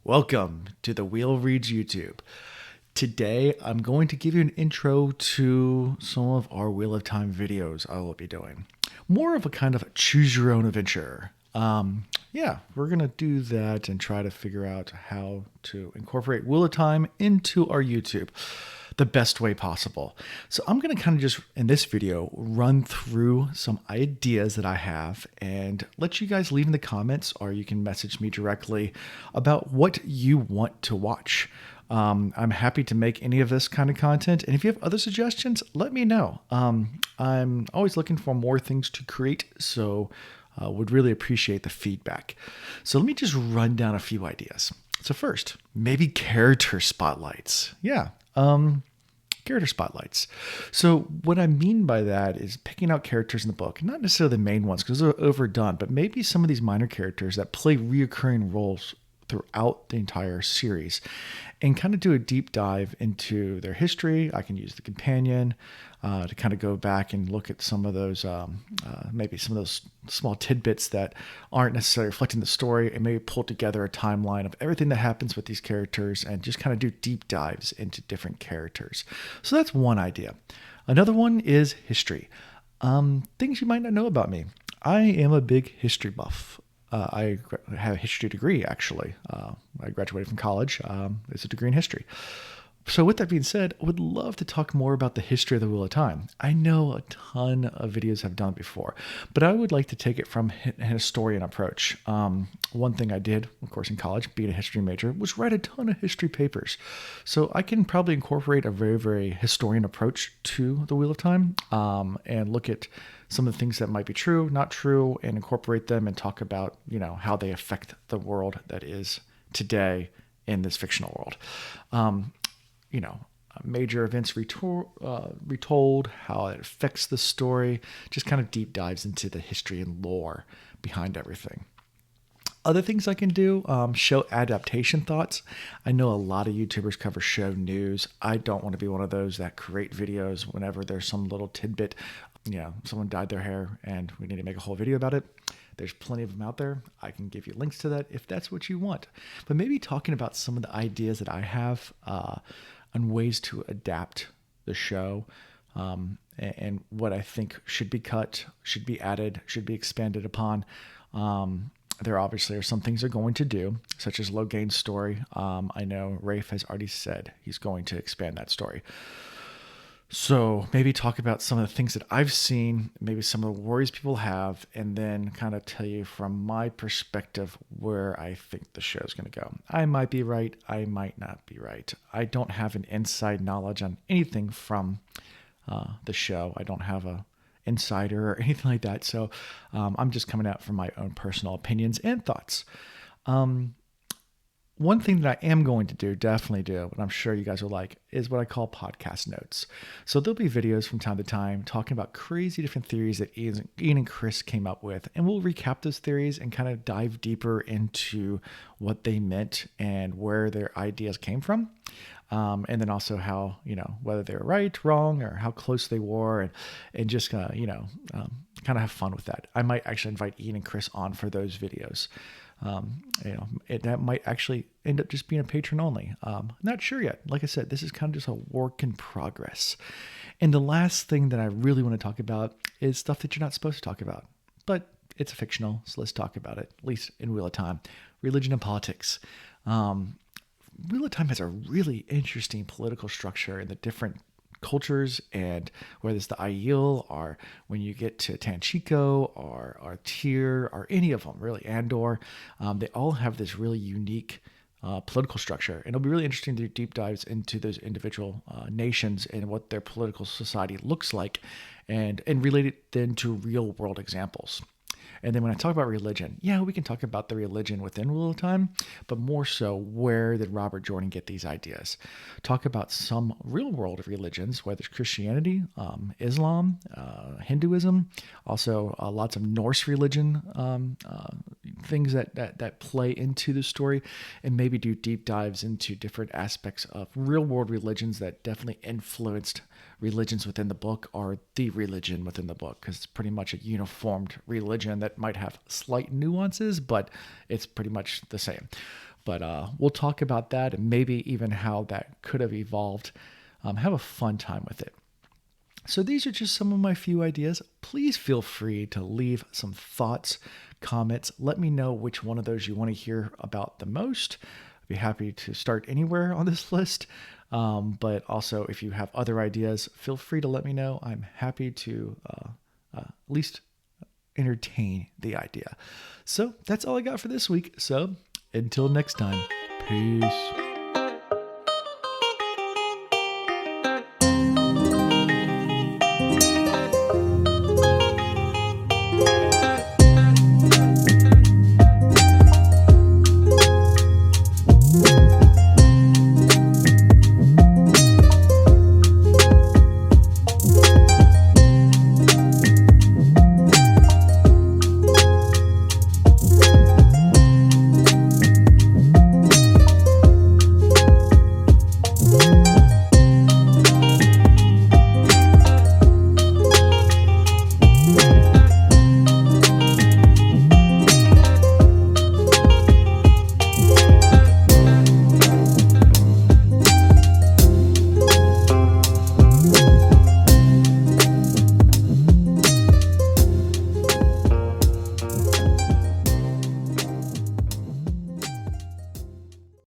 Welcome to the Wheel Reads YouTube. Today, I'm going to give you an intro to some of our Wheel of Time videos I will be doing. More of a kind of choose your own adventure. We're going to do that and try to figure out how to incorporate Wheel of Time into our YouTube the best way possible. So I'm going to kind of just, in this video, run through some ideas that I have and let you guys leave in the comments, or you can message me directly about what you want to watch. I'm happy to make any of this kind of content. And if you have other suggestions, let me know. I'm always looking for more things to create, so would really appreciate the feedback. So let me just run down a few ideas. So first, maybe character spotlights. Character spotlights. So what I mean by that is picking out characters in the book, not necessarily the main ones because they're overdone, but maybe some of these minor characters that play reoccurring roles throughout the entire series and kind of do a deep dive into their history. I can use the companion to kind of go back and look at some of those, maybe some of those small tidbits that aren't necessarily reflecting the story, and maybe pull together a timeline of everything that happens with these characters and just kind of do deep dives into different characters. So that's one idea. Another one is history. Things you might not know about me. I am a big history buff. I have a history degree, actually. I graduated from college. It's a degree in history. So with that being said, I would love to talk more about the history of the Wheel of Time. I know a ton of videos have done it before, but I would like to take it from a historian approach. One thing I did, of course, in college, being a history major, was write a ton of history papers. So I can probably incorporate a very, very historian approach to the Wheel of Time and look at some of the things that might be true, not true, and incorporate them and talk about, how they affect the world that is today in this fictional world. Major events retold, how it affects the story, just kind of deep dives into the history and lore behind everything. Other things I can do, show adaptation thoughts. I know a lot of YouTubers cover show news. I don't want to be one of those that create videos whenever there's some little tidbit, someone dyed their hair and we need to make a whole video about it. There's plenty of them out there. I can give you links to that if that's what you want. But maybe talking about some of the ideas that I have on ways to adapt the show and what I think should be cut, should be added, should be expanded upon. There obviously are some things they're going to do, such as Logain's story. I know Rafe has already said he's going to expand that story. So maybe talk about some of the things that I've seen, maybe some of the worries people have, and then kind of tell you from my perspective where I think the show's going to go. I might be right. I might not be right. I don't have an inside knowledge on anything from the show. I don't have a insider or anything like that. So I'm just coming out from my own personal opinions and thoughts. One thing that I am going to do, definitely do, and I'm sure you guys will like, is what I call podcast notes. So there'll be videos from time to time talking about crazy different theories that Ian and Chris came up with, and we'll recap those theories and kind of dive deeper into what they meant and where their ideas came from. And then also how, whether they were right, wrong, or how close they were, and just, kind of have fun with that. I might actually invite Ian and Chris on for those videos. That might actually end up just being a patron only. Not sure yet. Like I said, this is kind of just a work in progress. And the last thing that I really want to talk about is stuff that you're not supposed to talk about, but it's fictional. So let's talk about it, at least in Wheel of Time. Religion and politics. Wheel of Time has a really interesting political structure in the different cultures, and whether it's the Aiel or when you get to Tanchico or Tyr or any of them, really, Andor, they all have this really unique political structure. And it'll be really interesting to do deep dives into those individual nations and what their political society looks like and relate it then to real world examples. And then when I talk about religion, we can talk about the religion within Wheel of Time, but more so, where did Robert Jordan get these ideas? Talk about some real world religions, whether it's Christianity, Islam, Hinduism, also lots of Norse religion, things that play into the story, and maybe do deep dives into different aspects of real world religions that definitely influenced religions within the book, or the religion within the book, because it's pretty much a uniformed religion that might have slight nuances, but it's pretty much the same. But we'll talk about that and maybe even how that could have evolved. Have a fun time with it. So these are just some of my few ideas. Please feel free to leave some thoughts, comments. Let me know which one of those you want to hear about the most. I'd be happy to start anywhere on this list. But also, if you have other ideas, feel free to let me know. I'm happy to at least entertain the idea. So that's all I got for this week. So until next time, peace.